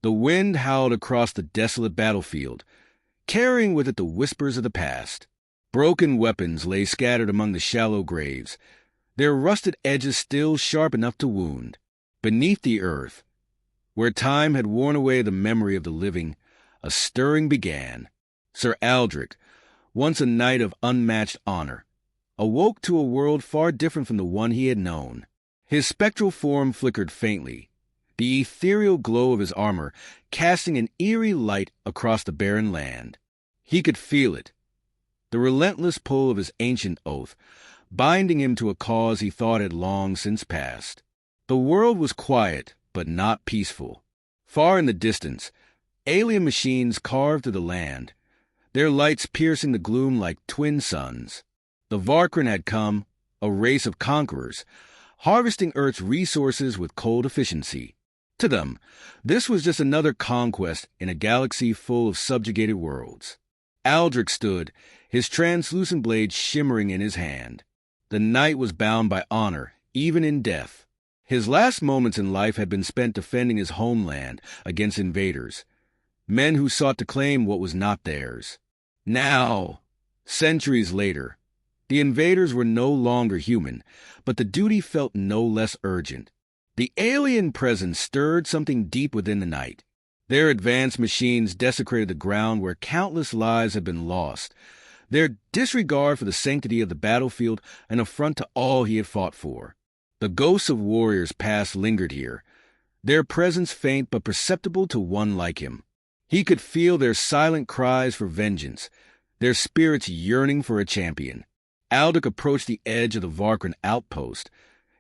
The wind howled across the desolate battlefield, carrying with it the whispers of the past. Broken weapons lay scattered among the shallow graves, their rusted edges still sharp enough to wound. Beneath the earth, where time had worn away the memory of the living, a stirring began. Sir Aldrich, once a knight of unmatched honor, awoke to a world far different from the one he had known. His spectral form flickered faintly, the ethereal glow of his armor casting an eerie light across the barren land. He could feel it, the relentless pull of his ancient oath, binding him to a cause he thought had long since passed. The world was quiet, but not peaceful. Far in the distance, alien machines carved through the land, their lights piercing the gloom like twin suns. The Varkran had come, a race of conquerors, harvesting Earth's resources with cold efficiency. To them, this was just another conquest in a galaxy full of subjugated worlds. Aldrich stood, his translucent blade shimmering in his hand. The knight was bound by honor, even in death. His last moments in life had been spent defending his homeland against invaders, men who sought to claim what was not theirs. Now, centuries later, the invaders were no longer human, but the duty felt no less urgent. The alien presence stirred something deep within the knight. Their advanced machines desecrated the ground where countless lives had been lost, their disregard for the sanctity of the battlefield an affront to all he had fought for. The ghosts of warriors past lingered here, their presence faint but perceptible to one like him. He could feel their silent cries for vengeance, their spirits yearning for a champion. Aldrich approached the edge of the Varkran outpost,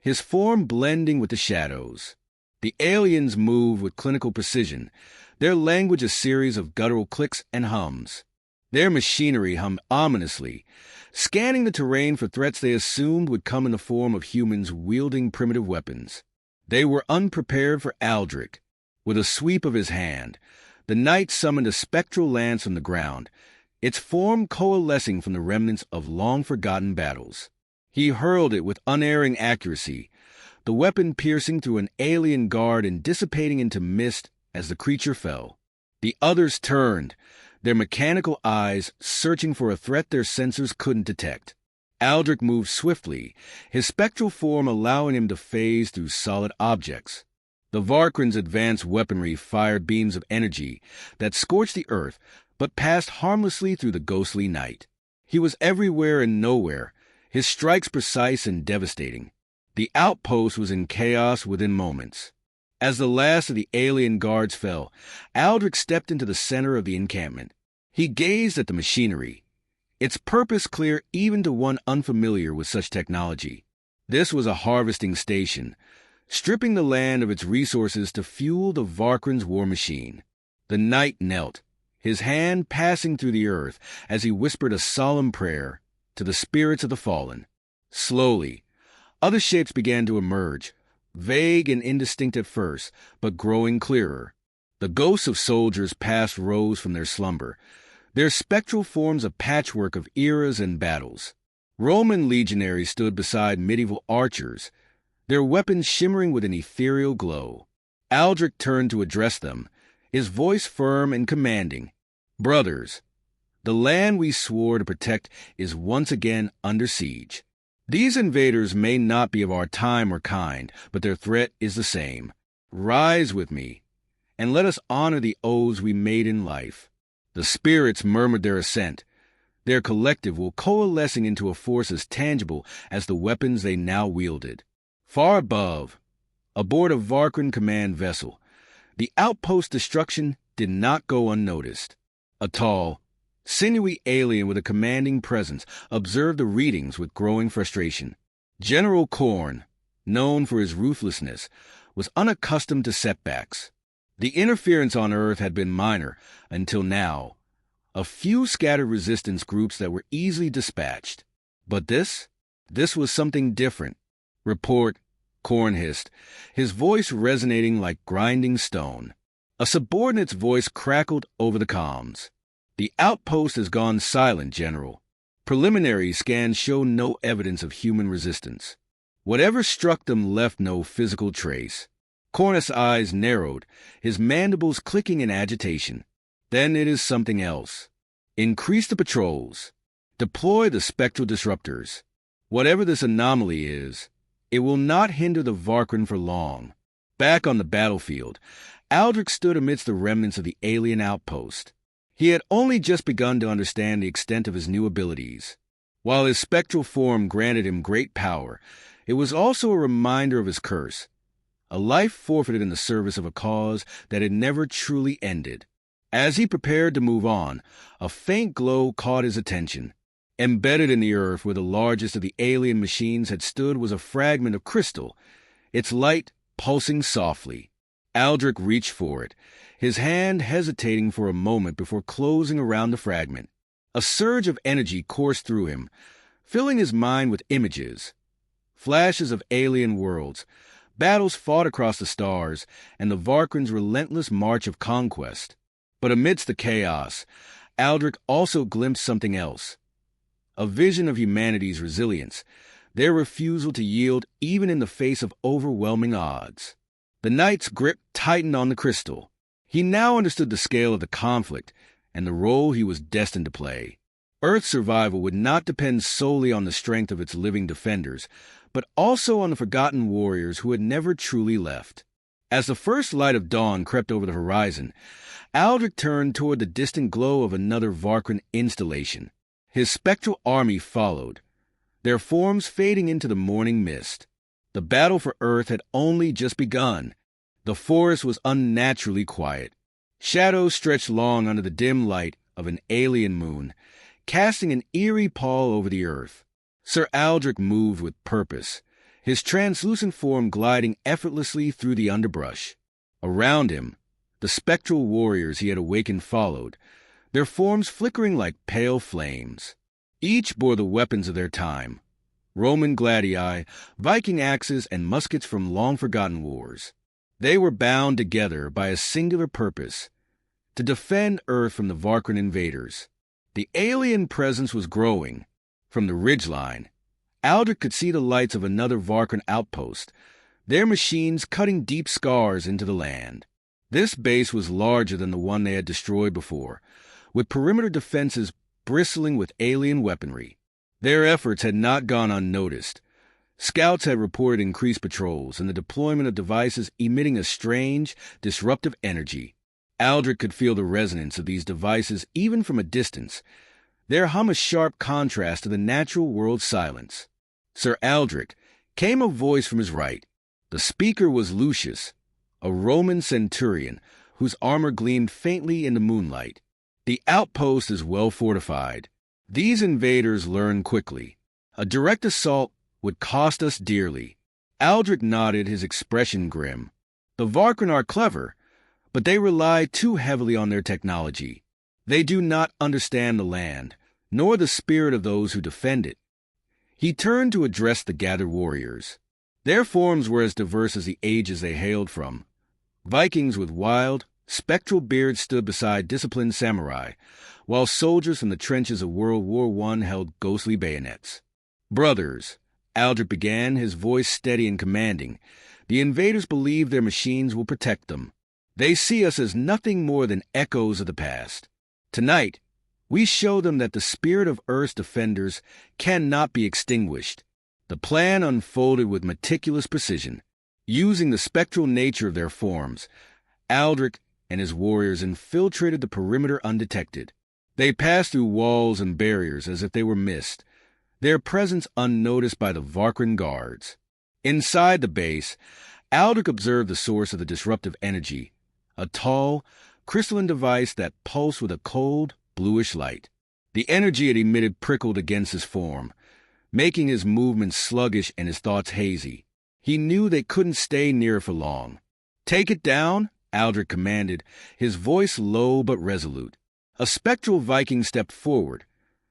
his form blending with the shadows. The aliens moved with clinical precision, their language a series of guttural clicks and hums. Their machinery hummed ominously, scanning the terrain for threats they assumed would come in the form of humans wielding primitive weapons. They were unprepared for Aldrich. With a sweep of his hand, the knight summoned a spectral lance from the ground, its form coalescing from the remnants of long-forgotten battles. He hurled it with unerring accuracy, the weapon piercing through an alien guard and dissipating into mist as the creature fell. The others turned, their mechanical eyes searching for a threat their sensors couldn't detect. Aldrich moved swiftly, his spectral form allowing him to phase through solid objects. The Varkran's advanced weaponry fired beams of energy that scorched the earth but passed harmlessly through the ghostly night. He was everywhere and nowhere, his strikes precise and devastating. The outpost was in chaos within moments. As the last of the alien guards fell, Aldrich stepped into the center of the encampment. He gazed at the machinery, its purpose clear even to one unfamiliar with such technology. This was a harvesting station, stripping the land of its resources to fuel the Varkran's war machine. The knight knelt, his hand passing through the earth as he whispered a solemn prayer to the spirits of the fallen. Slowly, other shapes began to emerge, vague and indistinct at first, but growing clearer. The ghosts of soldiers past rose from their slumber, their spectral forms a patchwork of eras and battles. Roman legionaries stood beside medieval archers, their weapons shimmering with an ethereal glow. Aldrich turned to address them, his voice firm and commanding. "Brothers, the land we swore to protect is once again under siege. These invaders may not be of our time or kind, but their threat is the same. Rise with me, and let us honor the oaths we made in life." The spirits murmured their assent, their collective will coalescing into a force as tangible as the weapons they now wielded. Far above, aboard a Varkran command vessel, the outpost destruction did not go unnoticed. A tall, sinewy alien with a commanding presence observed the readings with growing frustration. General Korn, known for his ruthlessness, was unaccustomed to setbacks. The interference on Earth had been minor until now, a few scattered resistance groups that were easily dispatched. But this was something different. "Report," Korn hissed, his voice resonating like grinding stone. A subordinate's voice crackled over the comms. "The outpost has gone silent, General. Preliminary scans show no evidence of human resistance. Whatever struck them left no physical trace." Cornus' eyes narrowed, his mandibles clicking in agitation. Then it is something else. Increase the patrols. Deploy the spectral disruptors. Whatever this anomaly is, it will not hinder the Varkran for long. Back on the battlefield, Aldrich stood amidst the remnants of the alien outpost. He had only just begun to understand the extent of his new abilities. While his spectral form granted him great power, it was also a reminder of his curse, a life forfeited in the service of a cause that had never truly ended. As he prepared to move on, a faint glow caught his attention. Embedded in the earth where the largest of the alien machines had stood was a fragment of crystal, its light pulsing softly. Aldrich reached for it, his hand hesitating for a moment before closing around the fragment. A surge of energy coursed through him, filling his mind with images. Flashes of alien worlds, battles fought across the stars, and the Varkran's relentless march of conquest. But amidst the chaos, Aldrich also glimpsed something else. A vision of humanity's resilience, their refusal to yield even in the face of overwhelming odds. The knight's grip tightened on the crystal. He now understood the scale of the conflict and the role he was destined to play. Earth's survival would not depend solely on the strength of its living defenders, but also on the forgotten warriors who had never truly left. As the first light of dawn crept over the horizon, Aldrich turned toward the distant glow of another Varkran installation. His spectral army followed, their forms fading into the morning mist. The battle for Earth had only just begun. The forest was unnaturally quiet. Shadows stretched long under the dim light of an alien moon, casting an eerie pall over the earth. Sir Aldrich moved with purpose, his translucent form gliding effortlessly through the underbrush. Around him, the spectral warriors he had awakened followed, their forms flickering like pale flames. Each bore the weapons of their time, Roman gladii, Viking axes, and muskets from long-forgotten wars. They were bound together by a singular purpose, to defend Earth from the Varkran invaders. The alien presence was growing. From the ridgeline, Aldrich could see the lights of another Varkran outpost, their machines cutting deep scars into the land. This base was larger than the one they had destroyed before, with perimeter defenses bristling with alien weaponry. Their efforts had not gone unnoticed. Scouts had reported increased patrols and the deployment of devices emitting a strange, disruptive energy. Aldrich could feel the resonance of these devices even from a distance, their hum a sharp contrast to the natural world's silence. Sir Aldrich, came a voice from his right. The speaker was Lucius, a Roman centurion whose armor gleamed faintly in the moonlight. The outpost is well fortified. These invaders learn quickly. A direct assault would cost us dearly. Aldrich nodded, his expression grim. The Varkran are clever, but they rely too heavily on their technology. They do not understand the land, nor the spirit of those who defend it. He turned to address the gathered warriors. Their forms were as diverse as the ages they hailed from. Vikings with wild, spectral beards stood beside disciplined samurai, while soldiers from the trenches of World War I held ghostly bayonets. Brothers, Aldrich began, his voice steady and commanding, the invaders believe their machines will protect them. They see us as nothing more than echoes of the past. Tonight, we show them that the spirit of Earth's defenders cannot be extinguished. The plan unfolded with meticulous precision. Using the spectral nature of their forms, Aldrich and his warriors infiltrated the perimeter undetected. They passed through walls and barriers as if they were mist, their presence unnoticed by the Varkran guards. Inside the base, Aldrich observed the source of the disruptive energy, a tall, crystalline device that pulsed with a cold, bluish light. The energy it emitted prickled against his form, making his movements sluggish and his thoughts hazy. He knew they couldn't stay near for long. "Take it down," Aldrich commanded, his voice low but resolute. A spectral Viking stepped forward,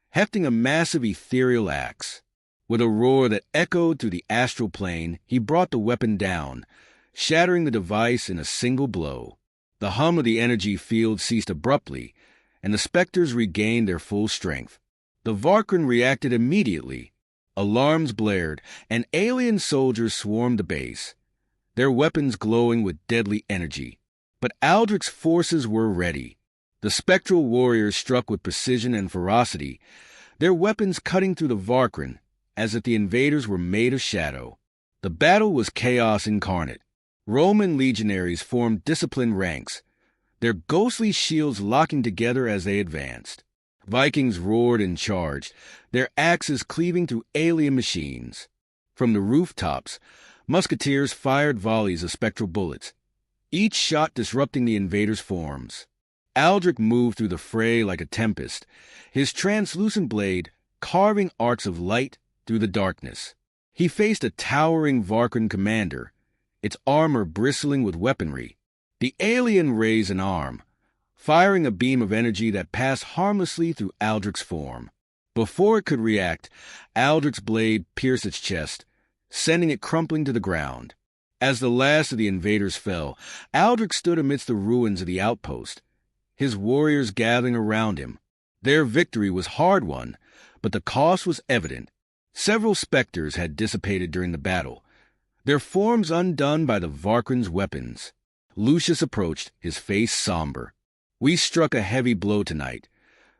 hefting a massive ethereal axe. With a roar that echoed through the astral plane, he brought the weapon down, shattering the device in a single blow. The hum of the energy field ceased abruptly, and the specters regained their full strength. The Varkran reacted immediately. Alarms blared, and alien soldiers swarmed the base. their weapons glowing with deadly energy. But Aldrich's forces were ready. The spectral warriors struck with precision and ferocity, their weapons cutting through the Varkran, as if the invaders were made of shadow. The battle was chaos incarnate. Roman legionaries formed disciplined ranks, their ghostly shields locking together as they advanced. Vikings roared and charged, their axes cleaving through alien machines. From the rooftops, musketeers fired volleys of spectral bullets, each shot disrupting the invaders' forms. Aldrich moved through the fray like a tempest, his translucent blade carving arcs of light through the darkness. He faced a towering Varkran commander, its armor bristling with weaponry. The alien raised an arm, firing a beam of energy that passed harmlessly through Aldrich's form. Before it could react, Aldrich's blade pierced its chest, sending it crumpling to the ground. As the last of the invaders fell, Aldrich stood amidst the ruins of the outpost, his warriors gathering around him. Their victory was hard-won, but the cost was evident. Several specters had dissipated during the battle, their forms undone by the Varkran's weapons. Lucius approached, his face somber. "We struck a heavy blow tonight,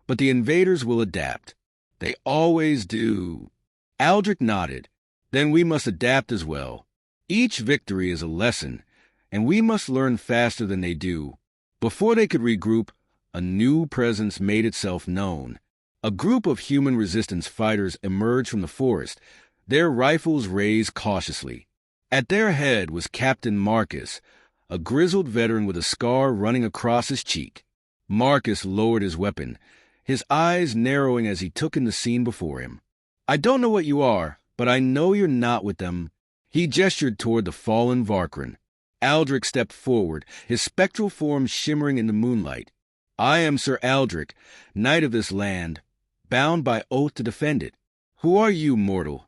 but the invaders will adapt. They always do." Aldrich nodded. "Then we must adapt as well. Each victory is a lesson, and we must learn faster than they do." Before they could regroup, a new presence made itself known. A group of human resistance fighters emerged from the forest, their rifles raised cautiously. At their head was Captain Marcus, a grizzled veteran with a scar running across his cheek. Marcus lowered his weapon, his eyes narrowing as he took in the scene before him. "I don't know what you are, but I know you're not with them." He gestured toward the fallen Varkran. Aldrich stepped forward, his spectral form shimmering in the moonlight. "I am Sir Aldrich, knight of this land, bound by oath to defend it. Who are you, mortal,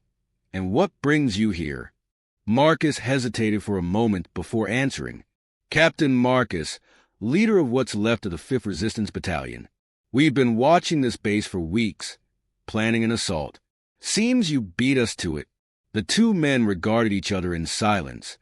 and what brings you here?" Marcus hesitated for a moment before answering. "Captain Marcus, leader of what's left of the 5th Resistance Battalion. We've been watching this base for weeks, planning an assault. Seems you beat us to it." The two men regarded each other in silence,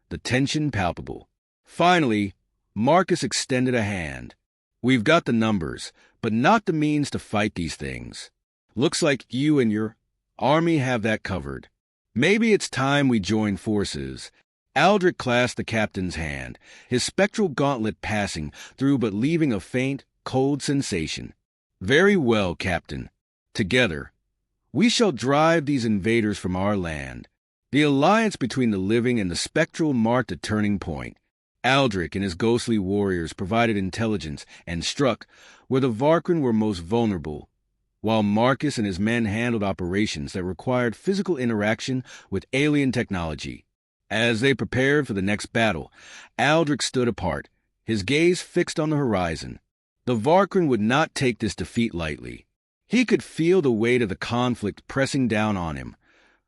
the tension palpable. Finally, Marcus extended a hand. "We've got the numbers, but not the means to fight these things. Looks like you and your army have that covered. Maybe it's time we join forces." Aldrich clasped the captain's hand, his spectral gauntlet passing through but leaving a faint, cold sensation. "Very well, Captain. Together, we shall drive these invaders from our land." The alliance between the living and the spectral marked a turning point. Aldrich and his ghostly warriors provided intelligence and struck where the Varkran were most vulnerable, while Marcus and his men handled operations that required physical interaction with alien technology. As they prepared for the next battle, Aldrich stood apart, his gaze fixed on the horizon. The Varkran would not take this defeat lightly. He could feel the weight of the conflict pressing down on him,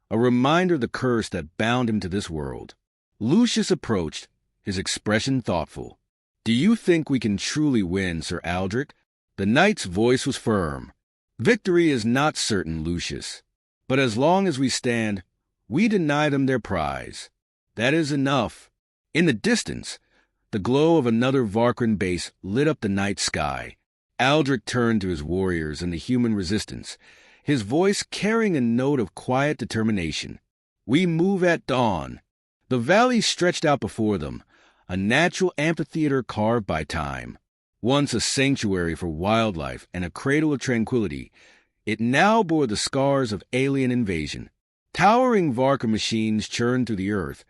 a reminder of the curse that bound him to this world. Lucius approached, his expression thoughtful. "Do you think we can truly win, Sir Aldrich?" The knight's voice was firm. "Victory is not certain, Lucius. But as long as we stand, we deny them their prize. That is enough." In the distance, the glow of another Varkran base lit up the night sky. Aldrich turned to his warriors and the human resistance, his voice carrying a note of quiet determination. "We move at dawn." The valley stretched out before them, a natural amphitheater carved by time. Once a sanctuary for wildlife and a cradle of tranquility, it now bore the scars of alien invasion. Towering Varkran machines churned through the earth,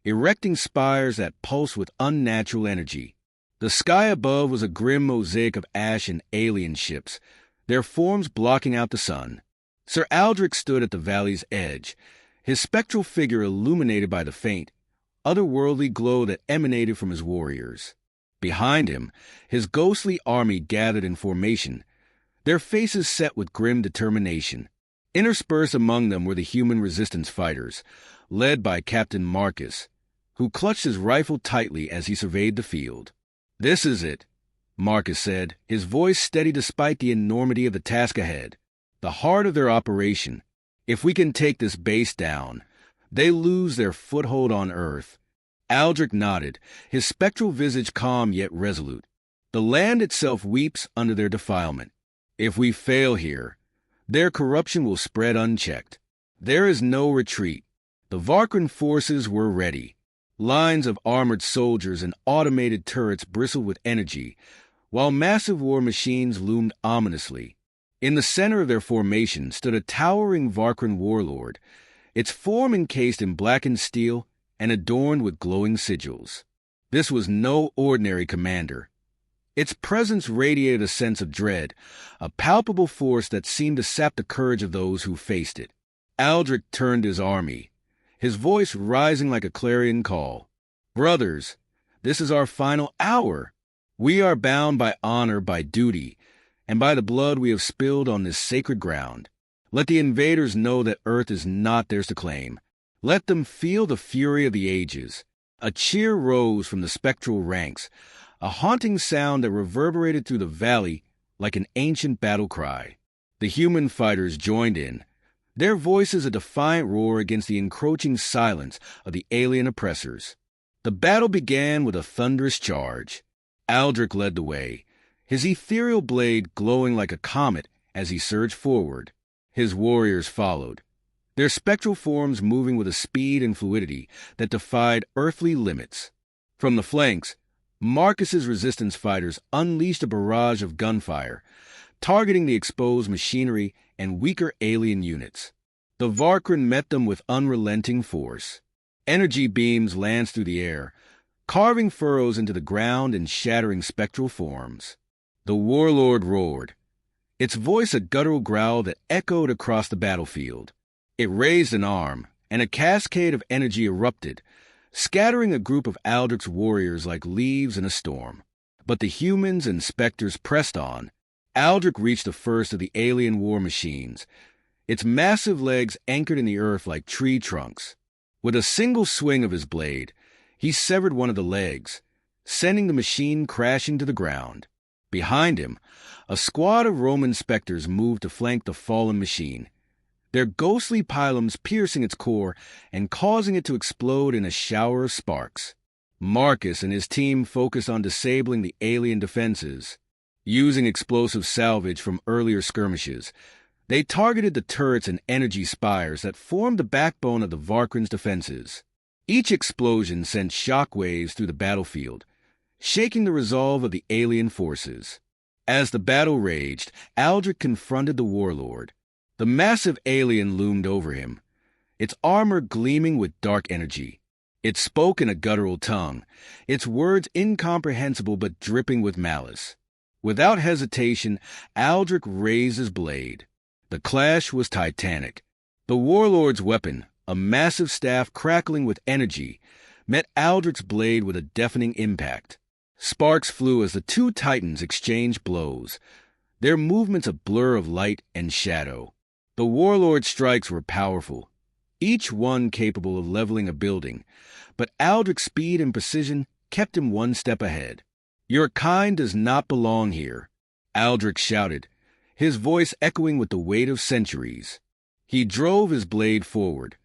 erecting spires that pulsed with unnatural energy. The sky above was a grim mosaic of ash and alien ships, their forms blocking out the sun. Sir Aldrich stood at the valley's edge, his spectral figure illuminated by the faint, otherworldly glow that emanated from his warriors. Behind him, his ghostly army gathered in formation, their faces set with grim determination. Interspersed among them were the human resistance fighters, led by Captain Marcus, who clutched his rifle tightly as he surveyed the field. "This is it," Marcus said, his voice steady despite the enormity of the task ahead. "The heart of their operation. If we can take this base down, they lose their foothold on Earth. Aldrich nodded, his spectral visage calm yet resolute. The land itself weeps under their defilement. If we fail here, their corruption will spread unchecked. There is no retreat. The Varkran forces were ready. Lines of armored soldiers and automated turrets bristled with energy, while massive war machines loomed ominously. In the center of their formation stood a towering Varkran warlord, its form encased in blackened steel and adorned with glowing sigils. This was no ordinary commander. Its presence radiated a sense of dread, a palpable force that seemed to sap the courage of those who faced it. Aldrich turned his army, his voice rising like a clarion call. Brothers, this is our final hour. We are bound by honor, by duty, and by the blood we have spilled on this sacred ground. Let the invaders know that Earth is not theirs to claim. Let them feel the fury of the ages. A cheer rose from the spectral ranks, a haunting sound that reverberated through the valley like an ancient battle cry. The human fighters joined in, their voices a defiant roar against the encroaching silence of the alien oppressors. The battle began with a thunderous charge. Aldrich led the way, his ethereal blade glowing like a comet as he surged forward. His warriors followed, their spectral forms moving with a speed and fluidity that defied earthly limits. From the flanks, Marcus's resistance fighters unleashed a barrage of gunfire, targeting the exposed machinery and weaker alien units. The Varkran met them with unrelenting force. Energy beams lanced through the air, carving furrows into the ground and shattering spectral forms. The warlord roared, its voice a guttural growl that echoed across the battlefield. It raised an arm, and a cascade of energy erupted, scattering a group of Aldrich's warriors like leaves in a storm. But the humans and specters pressed on. Aldrich reached the first of the alien war machines, its massive legs anchored in the earth like tree trunks. With a single swing of his blade, he severed one of the legs, sending the machine crashing to the ground. Behind him, a squad of Roman specters moved to flank the fallen machine, their ghostly pylons piercing its core and causing it to explode in a shower of sparks. Marcus and his team focused on disabling the alien defenses. Using explosive salvage from earlier skirmishes, they targeted the turrets and energy spires that formed the backbone of the Varkran's defenses. Each explosion sent shockwaves through the battlefield, shaking the resolve of the alien forces. As the battle raged, Aldrich confronted the warlord. The massive alien loomed over him, its armor gleaming with dark energy. It spoke in a guttural tongue, its words incomprehensible but dripping with malice. Without hesitation, Aldrich raised his blade. The clash was titanic. The warlord's weapon, a massive staff crackling with energy, met Aldrich's blade with a deafening impact. Sparks flew as the two titans exchanged blows, their movements a blur of light and shadow. The warlord's strikes were powerful, each one capable of leveling a building, but Aldrich's speed and precision kept him one step ahead. "Your kind does not belong here," Aldrich shouted, his voice echoing with the weight of centuries. He drove his blade forward,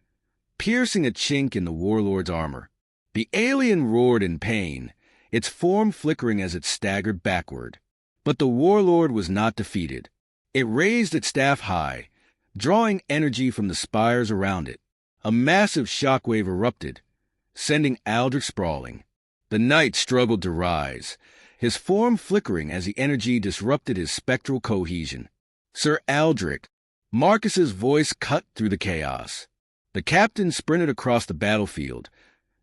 piercing a chink in the warlord's armor. The alien roared in pain, its form flickering as it staggered backward. But the warlord was not defeated. It raised its staff high, drawing energy from the spires around it. A massive shockwave erupted, sending Aldrich sprawling. The knight struggled to rise, his form flickering as the energy disrupted his spectral cohesion. "Sir Aldrich," Marcus's voice cut through the chaos. The captain sprinted across the battlefield,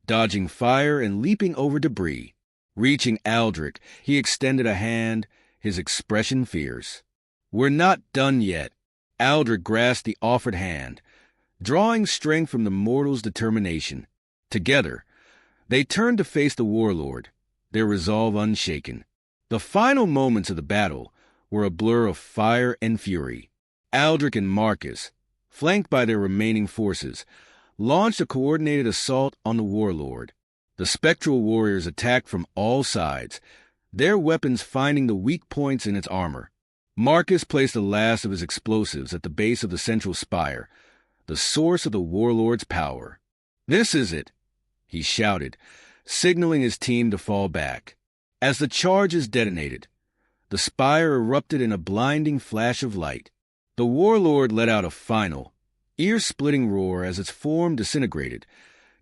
dodging fire and leaping over debris. Reaching Aldrich, he extended a hand, his expression fierce. "We're not done yet." Aldrich grasped the offered hand, drawing strength from the mortal's determination. Together, they turned to face the warlord, their resolve unshaken. The final moments of the battle were a blur of fire and fury. Aldrich and Marcus, flanked by their remaining forces, launched a coordinated assault on the warlord. The spectral warriors attacked from all sides, their weapons finding the weak points in its armor. Marcus placed the last of his explosives at the base of the central spire, the source of the warlord's power. "This is it," he shouted, signaling his team to fall back. As the charges detonated, the spire erupted in a blinding flash of light. The warlord let out a final, ear-splitting roar as its form disintegrated,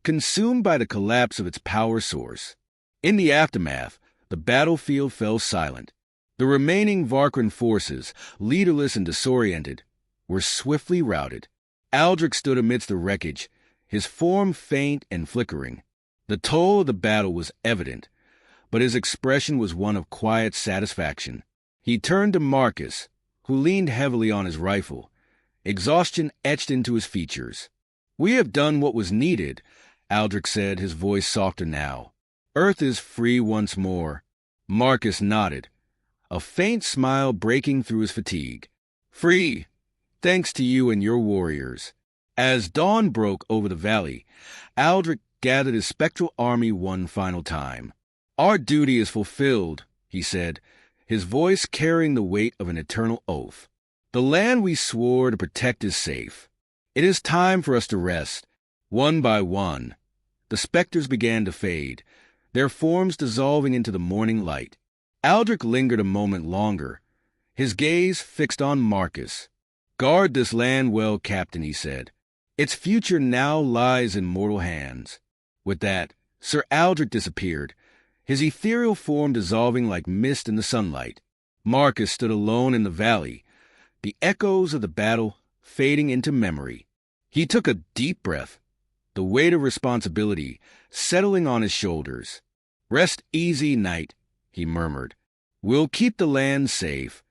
consumed by the collapse of its power source. In the aftermath, the battlefield fell silent. The remaining Varkran forces, leaderless and disoriented, were swiftly routed. Aldrich stood amidst the wreckage, his form faint and flickering. The toll of the battle was evident, but his expression was one of quiet satisfaction. He turned to Marcus, who leaned heavily on his rifle, exhaustion etched into his features. "We have done what was needed," Aldrich said, his voice softer now. "Earth is free once more." Marcus nodded, a faint smile breaking through his fatigue. "Free, thanks to you and your warriors." As dawn broke over the valley, Aldrich gathered his spectral army one final time. "Our duty is fulfilled," he said, his voice carrying the weight of an eternal oath. "The land we swore to protect is safe. It is time for us to rest." One by one, the specters began to fade, their forms dissolving into the morning light. Aldrich lingered a moment longer, his gaze fixed on Marcus. "Guard this land well, Captain," he said. "Its future now lies in mortal hands." With that, Sir Aldrich disappeared, his ethereal form dissolving like mist in the sunlight. Marcus stood alone in the valley, the echoes of the battle fading into memory. He took a deep breath, the weight of responsibility settling on his shoulders. "Rest easy, knight," he murmured. "We'll keep the land safe,